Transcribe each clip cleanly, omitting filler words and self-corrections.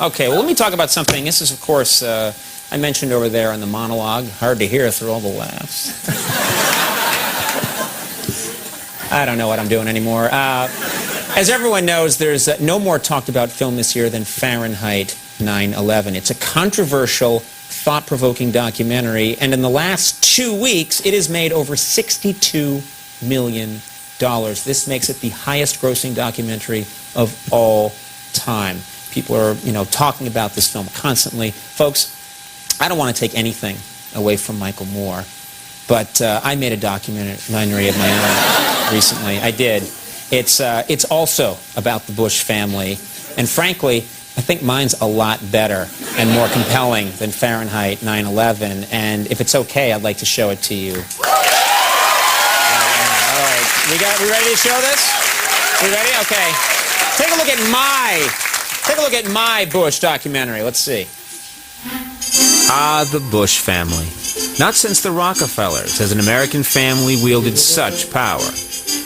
Okay, well, let me talk about something. This is, of course, I mentioned over there in the monologue. Hard to hear through all the laughs. I don't know what I'm doing anymore. As everyone knows, there's no more talked about film this year than Fahrenheit 9/11. It's a controversial, thought-provoking documentary, and in the last 2 weeks, it has made over $62 million. This makes it the highest-grossing documentary of all time. People are, talking about this film constantly. Folks, I don't want to take anything away from Michael Moore, but I made a documentary of my own recently. I did. It's also about the Bush family, and frankly, I think mine's a lot better and more compelling than Fahrenheit 9/11, and if it's okay, I'd like to show it to you. All right, we ready to show this? We ready? Okay. Take a look at my Bush documentary. Let's see. Ah, the Bush family. Not since the Rockefellers has an American family wielded such power.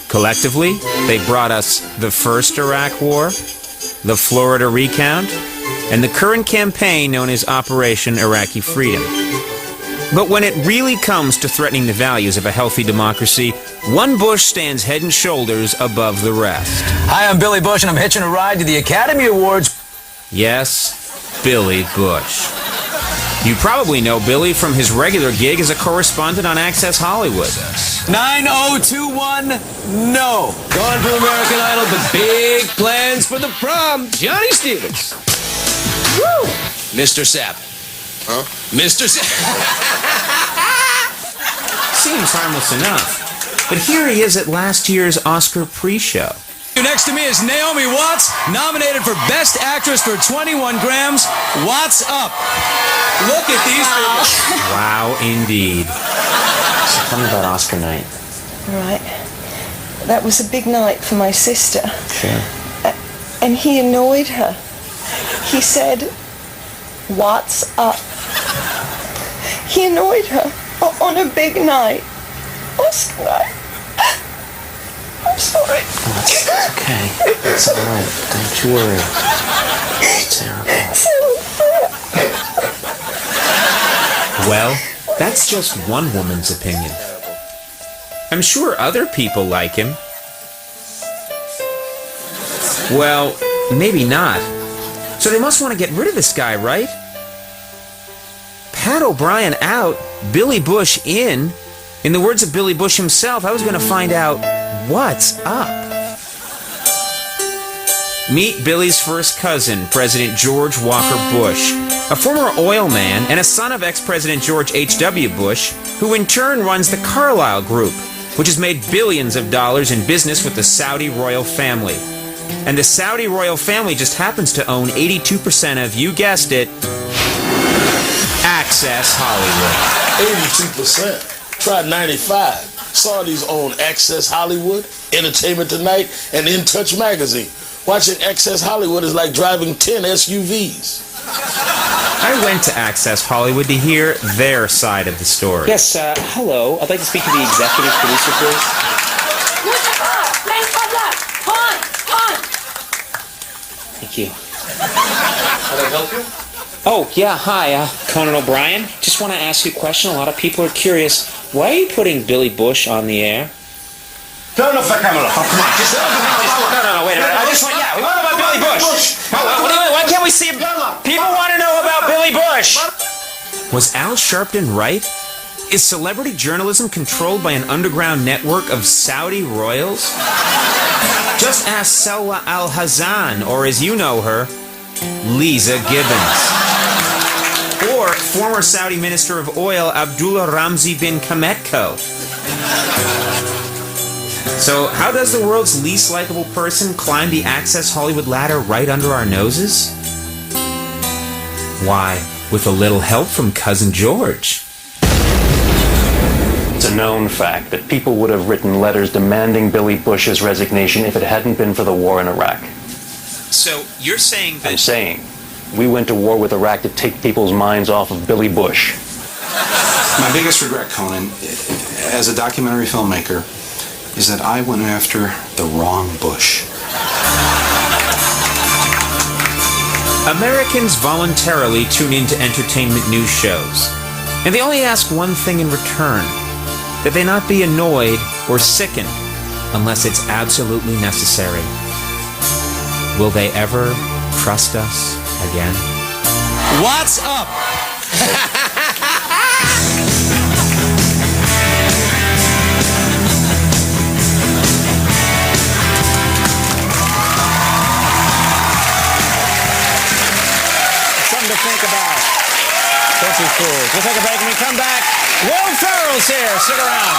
Collectively, they brought us the first Iraq War, the Florida recount, and the current campaign known as Operation Iraqi Freedom. But when it really comes to threatening the values of a healthy democracy, one Bush stands head and shoulders above the rest. Hi, I'm Billy Bush, and I'm hitching a ride to the Academy Awards. Yes, Billy Bush. You probably know Billy from his regular gig as a correspondent on Access Hollywood. 9021, no. Gone from American Idol, but big plans for the prom. Johnny Stevens. Woo! Mr. Sapp. Huh? Mr. Sapp. Seems harmless enough. But here he is at last year's Oscar pre-show. Next to me is Naomi Watts, nominated for Best Actress for 21 Grams. Watts up. Look at these people. Wow, indeed. So tell me about Oscar night. All right. That was a big night for my sister. Sure. And he annoyed her. He said, "What's up?" He annoyed her on a big night. Oscar night. I'm sorry. Oh, it's okay. It's all right. Don't you worry. It's terrible. Well, that's just one woman's opinion. I'm sure other people like him. Well, maybe not. So they must want to get rid of this guy, right? Pat O'Brien out, Billy Bush in. In the words of Billy Bush himself, I was going to find out what's up. Meet Billy's first cousin, President George Walker Bush, a former oil man and a son of ex-President George H.W. Bush, who in turn runs the Carlyle Group, which has made billions of dollars in business with the Saudi royal family. And the Saudi royal family just happens to own 82% of, you guessed it, Access Hollywood. 82%. Tried 95. Saudis own Access Hollywood, Entertainment Tonight, and In Touch Magazine. Watching Access Hollywood is like driving 10 SUVs. I went to Access Hollywood to hear their side of the story. Yes, hello. I'd like to speak to the executive producer, please. Thank you. Can I help you? Oh, yeah, hi, Conan O'Brien. Just want to ask you a question. A lot of people are curious. Why are you putting Billy Bush on the air? Turn off the camera. Oh, come on. No, wait a minute. I just want, yeah, what about Billy Bush? Why can't we see him? People want to know about Billy Bush. Was Al Sharpton right? Is celebrity journalism controlled by an underground network of Saudi royals? Just ask Selwa Al-Hazan, or as you know her, Lisa Gibbons. Or former Saudi Minister of Oil Abdullah Ramzi bin Kametko. So how does the world's least likable person climb the Access Hollywood ladder right under our noses? Why, with a little help from Cousin George. It's a known fact that people would have written letters demanding Billy Bush's resignation if it hadn't been for the war in Iraq. So you're saying that... I'm saying we went to war with Iraq to take people's minds off of Billy Bush. My biggest regret, Conan, as a documentary filmmaker, is that I went after the wrong Bush. Americans voluntarily tune into entertainment news shows, and they only ask one thing in return, that they not be annoyed or sickened unless it's absolutely necessary. Will they ever trust us again? What's up? Something to think about. Don't be fools. We'll take a break. When we come back, Will Ferrell's here. Stick around.